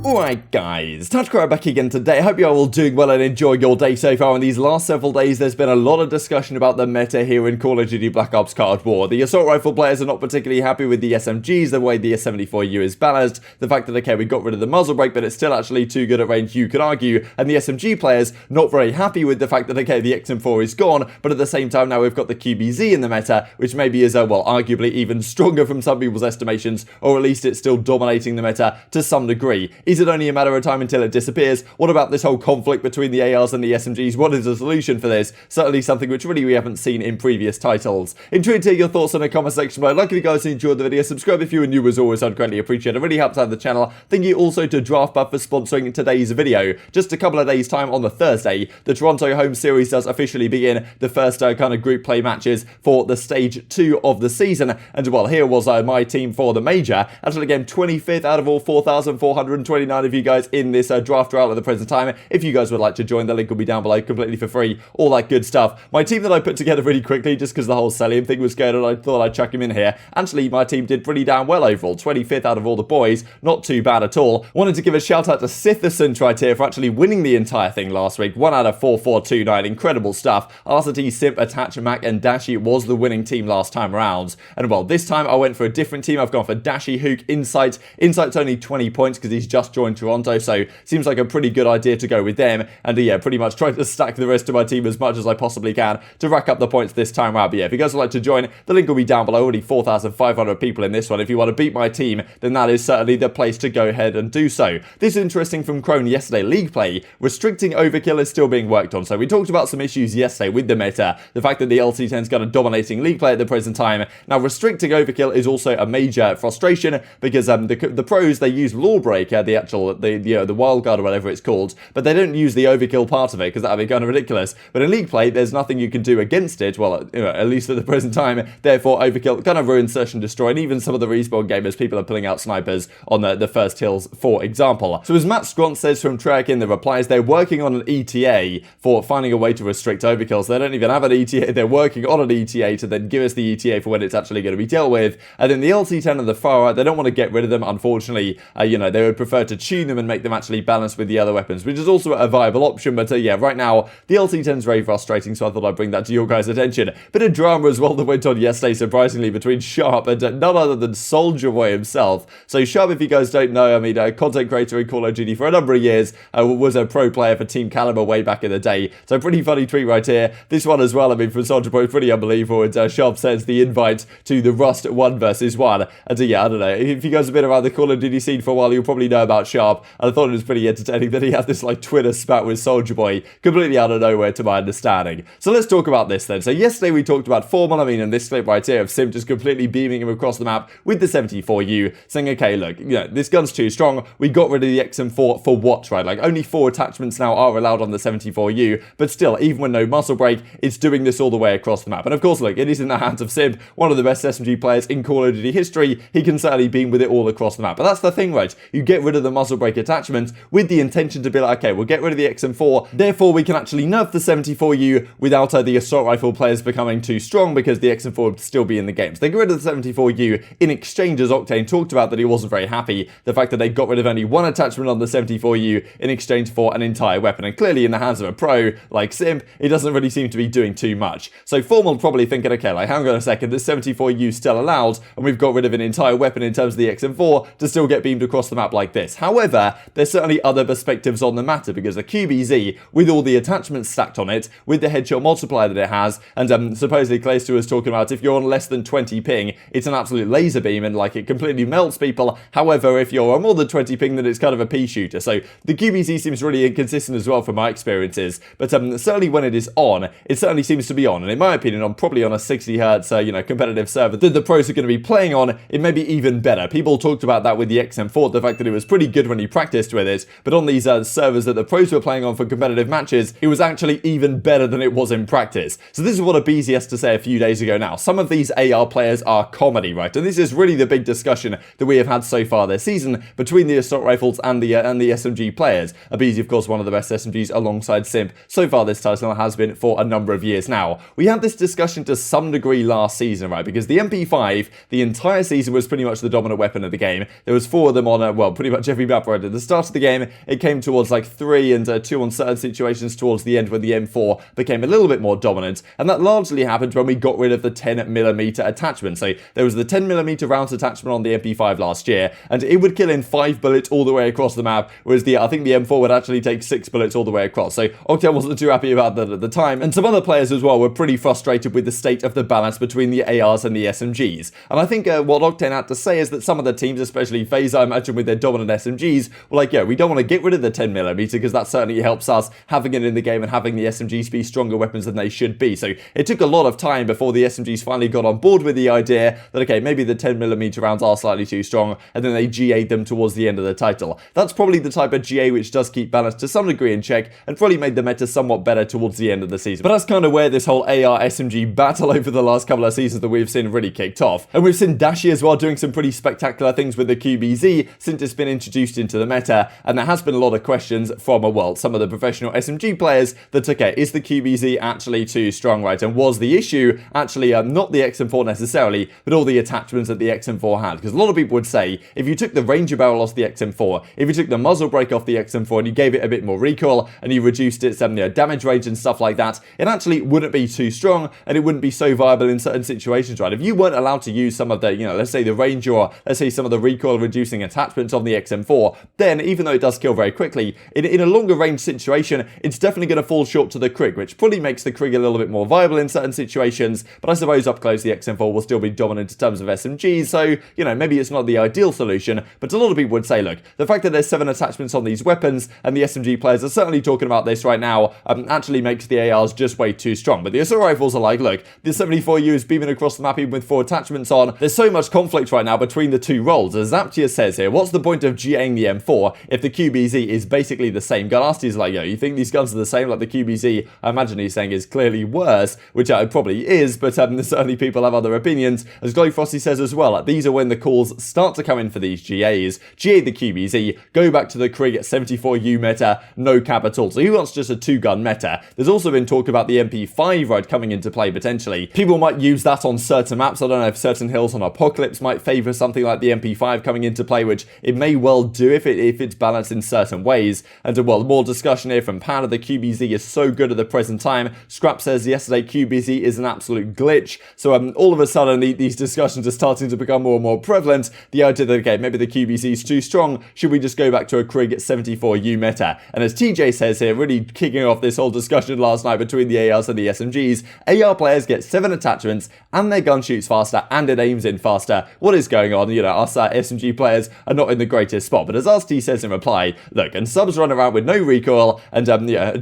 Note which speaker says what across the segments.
Speaker 1: Alright guys, TacticalRab back again today. I hope you are all doing well and enjoying your day so far. In these last several days, there's been a lot of discussion about the meta here in Call of Duty Black Ops Cold War. The assault rifle players are not particularly happy with the SMGs, the way the S74U is balanced, the fact that, okay, we got rid of the muzzle brake, but it's still actually too good at range, you could argue, and the SMG players not very happy with the fact that, okay, the XM4 is gone, but at the same time now we've got the QBZ in the meta, which maybe is, well, arguably even stronger from some people's estimations, or at least it's still dominating the meta to some degree. Is it only a matter of time until it disappears? What about this whole conflict between the ARs and the SMGs? What is the solution for this? Certainly something which really we haven't seen in previous titles. Intrigued to hear your thoughts in the comment section below. Like if you guys enjoyed the video, subscribe if you are new as always, I'd greatly appreciate it. It really helps out the channel. Thank you also to Draftbuff for sponsoring today's video. Just a couple of days time on the Thursday, the Toronto home series does officially begin, the first kind of group play matches for the stage 2 of the season. And well, here was my team for the major. Actually again, 25th out of all 4,429 of you guys in this draft route at the present time. If you guys would like to join, the link will be down below completely for free, all that good stuff. My team that I put together really quickly, just because the whole Cellium thing was going on, I thought I'd chuck him in here. Actually, my team did pretty damn well overall, 25th out of all the boys, not too bad at all. Wanted to give a shout out to Sitherson right here for actually winning the entire thing last week, 1 out of 4,429, incredible stuff. Arcitys, Simp, Attach, Mac and Dashy was the winning team last time around. And well, this time I went for a different team. I've gone for Dashy, Huke, Insight. Insight's only 20 points because he's just joined Toronto, so seems like a pretty good idea to go with them. And yeah, pretty much try to stack the rest of my team as much as I possibly can to rack up the points this time around. But yeah, if you guys would like to join, the link will be down below. Already 4,500 people in this one. If you want to beat my team, then that is certainly the place to go ahead and do so. This is interesting from Crone yesterday. League play, restricting overkill is still being worked on. So we talked about some issues yesterday with the meta, the fact that the LT10's got a dominating league play at the present time. Now restricting overkill is also a major frustration because the pros, they use Lawbreaker, the actual the wildcard or whatever it's called, but they don't use the overkill part of it because that would be kind of ridiculous. But in league play, there's nothing you can do against it, well, at least at the present time. Therefore, overkill kind of ruins Search and Destroy, and even some of the respawn gamers, people are pulling out snipers on the first hills, for example. So as Matt Scront says from Trek in the replies, they're working on an ETA for finding a way to restrict overkill. So they don't even have an ETA, they're working on an ETA to then give us the ETA for when it's actually going to be dealt with. And then the LT10 and the far right, they don't want to get rid of them, unfortunately. They would prefer to tune them and make them actually balanced with the other weapons, which is also a viable option. But yeah, right now, the LT10 is very frustrating, so I thought I'd bring that to your guys' attention. Bit of drama as well that went on yesterday, surprisingly, between Sharp and none other than Soldier Boy himself. So Sharp, if you guys don't know, I mean, a content creator in Call of Duty for a number of years, was a pro player for Team Caliber way back in the day. So pretty funny tweet right here. This one as well, I mean, from Soldier Boy, pretty unbelievable. And Sharp sends the invite to the Rust 1 versus 1. And yeah, I don't know, if you guys have been around the Call of Duty scene for a while, you'll probably know about Sharp. And I thought it was pretty entertaining that he had this like Twitter spat with Soldier Boy, completely out of nowhere to my understanding. So let's talk about this then. So yesterday we talked about Formal, I mean, in this clip right here of Simp just completely beaming him across the map with the 74U, saying, okay, look, this gun's too strong. We got rid of the XM4 for what, right? Like only 4 attachments now are allowed on the 74U, but still, even with no muzzle brake, it's doing this all the way across the map. And of course, look, it is in the hands of Simp, one of the best SMG players in Call of Duty history. He can certainly beam with it all across the map. But that's the thing, right? You get rid of the muzzle brake attachment with the intention to be like, okay, we'll get rid of the XM4, therefore we can actually nerf the 74U without the assault rifle players becoming too strong because the XM4 would still be in the game. So they get rid of the 74U in exchange, as Octane talked about, that he wasn't very happy. The fact that they got rid of only 1 attachment on the 74U in exchange for an entire weapon. And clearly in the hands of a pro like Simp, it doesn't really seem to be doing too much. So Formal probably thinking, okay, like hang on a second, this 74U is still allowed and we've got rid of an entire weapon in terms of the XM4 to still get beamed across the map like this. However, there's certainly other perspectives on the matter because the QBZ, with all the attachments stacked on it, with the headshot multiplier that it has, and supposedly Clayster was talking about if you're on less than 20 ping, it's an absolute laser beam and like it completely melts people. However, if you're on more than 20 ping, then it's kind of a pea shooter. So the QBZ seems really inconsistent as well from my experiences, but certainly when it is on, it certainly seems to be on, and in my opinion, probably on a 60 hertz competitive server that the pros are going to be playing on, it may be even better. People talked about that with the XM4, the fact that it was pretty good when you practiced with it, but on these servers that the pros were playing on for competitive matches, it was actually even better than it was in practice. So this is what aBeZy has to say a few days ago now. Some of these AR players are comedy, right? And this is really the big discussion that we have had so far this season between the assault rifles and the SMG players. aBeZy, of course, one of the best SMGs alongside Simp so far this title, has been for a number of years now. We had this discussion to some degree last season, right? Because the MP5, the entire season was pretty much the dominant weapon of the game. There was 4 of them on, well, pretty much every map right at the start of the game. It came towards like 3 and 2 on certain situations towards the end when the M4 became a little bit more dominant, and that largely happened when we got rid of the 10mm attachment. So there was the 10mm rounds attachment on the MP5 last year, and it would kill in 5 bullets all the way across the map, whereas I think the M4 would actually take 6 bullets all the way across. So OpTic wasn't too happy about that at the time, and some other players as well were pretty frustrated with the state of the balance between the ARs and the SMGs. And I think what OpTic had to say is that some of the teams, especially FaZe, I imagine with their dominant SMGs, were like, yeah, we don't want to get rid of the 10mm because that certainly helps us having it in the game and having the SMGs be stronger weapons than they should be. So it took a lot of time before the SMGs finally got on board with the idea that, okay, maybe the 10mm rounds are slightly too strong, and then they GA'd them towards the end of the title. That's probably the type of GA which does keep balance to some degree in check, and probably made the meta somewhat better towards the end of the season. But that's kind of where this whole AR SMG battle over the last couple of seasons that we've seen really kicked off. And we've seen Dashy as well doing some pretty spectacular things with the QBZ since it's been introduced into the meta, and there has been a lot of questions from, well, some of the professional SMG players that, okay, is the QBZ actually too strong, right? And was the issue actually not the XM4 necessarily, but all the attachments that the XM4 had? Because a lot of people would say, if you took the Ranger barrel off the XM4, if you took the muzzle brake off the XM4 and you gave it a bit more recoil and you reduced its damage range and stuff like that, it actually wouldn't be too strong and it wouldn't be so viable in certain situations, right? If you weren't allowed to use some of the, let's say the range, or let's say some of the recoil reducing attachments on the XM4, then even though it does kill very quickly, in a longer range situation, it's definitely going to fall short to the Krig, which probably makes the Krig a little bit more viable in certain situations. But I suppose up close the XM4 will still be dominant in terms of SMGs, so maybe it's not the ideal solution. But a lot of people would say, look, the fact that there's 7 attachments on these weapons, and the SMG players are certainly talking about this right now, actually makes the ARs just way too strong. But the assault rifles are like, look, the 74U is beaming across the map even with 4 attachments on. There's so much conflict right now between the two roles. As Zaptia says here, what's the point of GAing the M4 if the QBZ is basically the same gun? Arcitys like, yo, you think these guns are the same? Like the QBZ, I imagine he's saying, is clearly worse, which it probably is, but certainly people have other opinions. As Glow Frosty says as well, these are when the calls start to come in for these GAs. GA the QBZ, go back to the Krig at 74U meta, no cap at all. So who wants just a 2-gun meta? There's also been talk about the MP5 right coming into play potentially. People might use that on certain maps. I don't know if certain hills on Apocalypse might favor something like the MP5 coming into play, which it may well do if it's balanced in certain ways. And well, more discussion here from Panda. The QBZ is so good at the present time. Scrap says yesterday QBZ is an absolute glitch. So all of a sudden these discussions are starting to become more and more prevalent. The idea that, okay, maybe the QBZ is too strong. Should we just go back to a Krig at 74U meta? And as TJ says here, really kicking off this whole discussion last night between the ARs and the SMGs, AR players get 7 attachments and their gun shoots faster and it aims in faster. What is going on? Us SMG players are not in the greatest spot. But as Arcitys says in reply, look, and subs run around with no recoil, and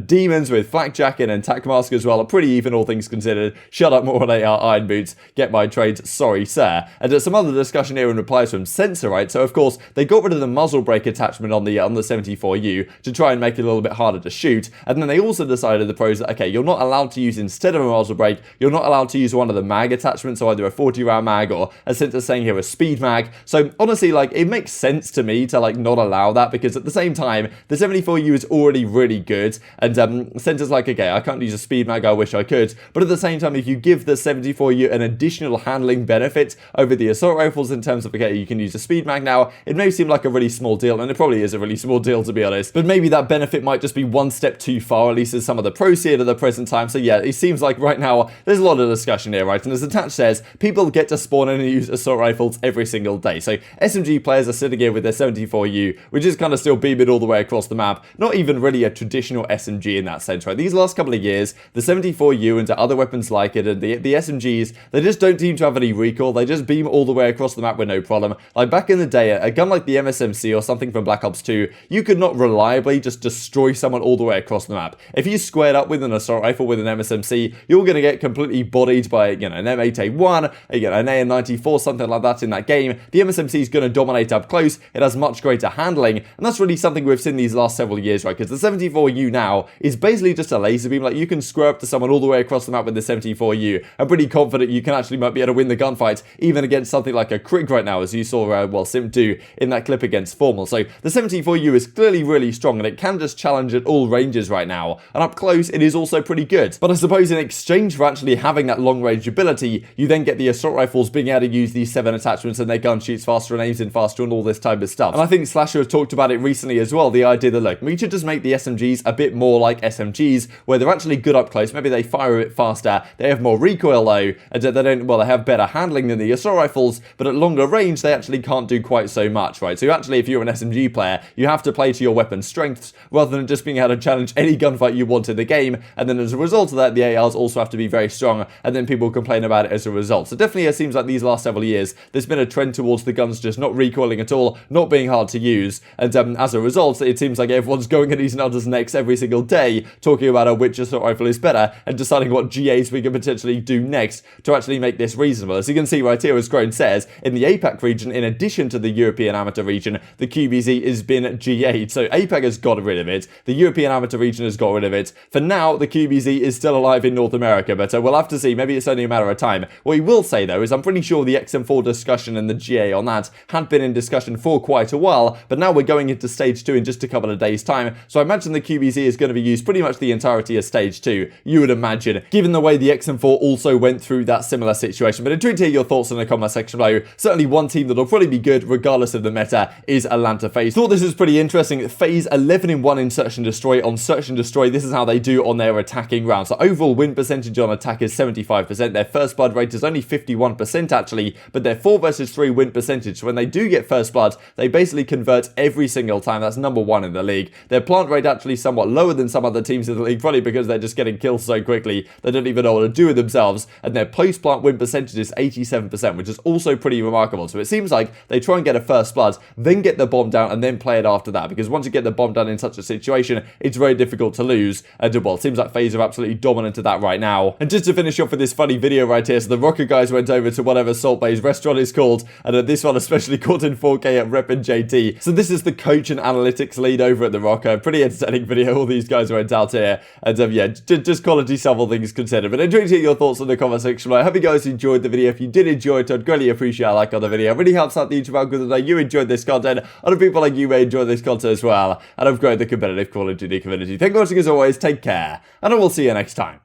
Speaker 1: demons with flak jacket and tac mask as well are pretty even, all things considered. Shut up more on AR iron boots, get my trades, sorry sir. And there's some other discussion here in replies from Sensor, right? So of course they got rid of the muzzle brake attachment on the 74U to try and make it a little bit harder to shoot, and then they also decided, the pros, that okay, you're not allowed to use, instead of a muzzle brake, you're not allowed to use one of the mag attachments, so either a 40 round mag or, as Sensor's saying here, a speed mag. So honestly, like, it makes sense to me to like not allow that, because at the same time the 74U is already really good, and Sensor's like, okay, I can't use a speed mag, I wish I could. But at the same time, if you give the 74U an additional handling benefit over the assault rifles in terms of, okay, you can use a speed mag now, it may seem like a really small deal, and it probably is a really small deal to be honest, but maybe that benefit might just be one step too far, at least as some of the pros see it at the present time. So yeah, it seems like right now there's a lot of discussion here, right? And as Attach says, people get to spawn in and use assault rifles every single day. So SMG players are sitting here with their 74U, which is kind of still beaming all the way across the map. Not even really a traditional SMG in that sense, right? These last couple of years, the 74U and other weapons like it, and the SMGs, they just don't seem to have any recoil. They just beam all the way across the map with no problem. Like back in the day, a gun like the MSMC or something from Black Ops 2, you could not reliably just destroy someone all the way across the map. If you squared up with an assault rifle with an MSMC, you're going to get completely bodied by, an M8A1, an AN94, something like that in that game. The MSMC is going to dominate up close. It has much greater handling, and that's really something we've seen these last several years, right? Because the 74U now is basically just a laser beam. Like, you can square up to someone all the way across the map with the 74U. I'm pretty confident you can actually might be able to win the gunfight, even against something like a Krig right now, as you saw, Simp do in that clip against Formal. So the 74U is clearly really strong, and it can just challenge at all ranges right now. And up close, it is also pretty good. But I suppose in exchange for actually having that long range ability, you then get the assault rifles being able to use these 7 attachments, and their gun shoots faster and aims in faster and all this type of stuff. And I think Slasher have talked about it recently as well, the idea that, look, we should just make the SMGs a bit more like SMGs, where they're actually good up close, maybe they fire a bit faster, they have more recoil though, and they have better handling than the assault rifles, but at longer range, they actually can't do quite so much, right? So actually, if you're an SMG player, you have to play to your weapon strengths, rather than just being able to challenge any gunfight you want in the game, and then as a result of that, the ARs also have to be very strong, and then people complain about it as a result. So definitely it seems like these last several years, there's been a trend towards the guns just not recoiling at all, not being hard to use, and as a result, it seems like everyone's going at these nutters necks every single day, talking about which assault rifle is better, and deciding what GAs we can potentially do next to actually make this reasonable. As you can see right here, as Grown says, in the APAC region, in addition to the European amateur region, the QBZ has been GA'd. So APAC has got rid of it, the European amateur region has got rid of it. For now, the QBZ is still alive in North America, but we'll have to see. Maybe it's only a matter of time. What we will say, though, is I'm pretty sure the XM4 discussion and the GA on that had been in discussion for quite a while, but now we're going into stage 2 in just a couple of days' time, so I imagine the QBZ is going to be used pretty much the entirety of stage 2, you would imagine, given the way the XM4 also went through that similar situation. But intrigued to hear your thoughts in the comment section below. Certainly one team that'll probably be good regardless of the meta is Atlanta FaZe. Thought this was pretty interesting. FaZe 11-1 in Search and Destroy. On Search and Destroy, this is how they do on their attacking round. So overall win percentage on attack is 75%. Their first blood rate is only 51% actually, but their 4 versus 3 win percentage, so when they do get first blood, they basically convert every single time. That's #1 in the league. Their plant rate actually somewhat lower than some other teams in the league, probably because they're just getting kills so quickly they don't even know what to do with themselves, and their post-plant win percentage is 87%, which is also pretty remarkable. So it seems like they try and get a first blood, then get the bomb down, and then play it after that, because once you get the bomb down in such a situation, it's very difficult to lose, and well, it seems like FaZe are absolutely dominant at that right now. And just to finish off with this funny video right here, so the Rokkr guys went over to whatever Salt Bay's restaurant is called, and this one especially caught in 4K at Reppin' JT. So this is the coach and analytics lead over at the Rokkr. Pretty entertaining video, all these guys went out here, and yeah, just quality stuff, all things considered. But enjoy to hear your thoughts in the comment section below. I hope you guys enjoyed the video. If you did enjoy it, I'd greatly appreciate a like on the video. It really helps out the YouTube algorithm that you enjoyed this content. Other people like you may enjoy this content as well, and I've grown the competitive Call of Duty community. Thank you for watching as always, take care, and I will see you next time.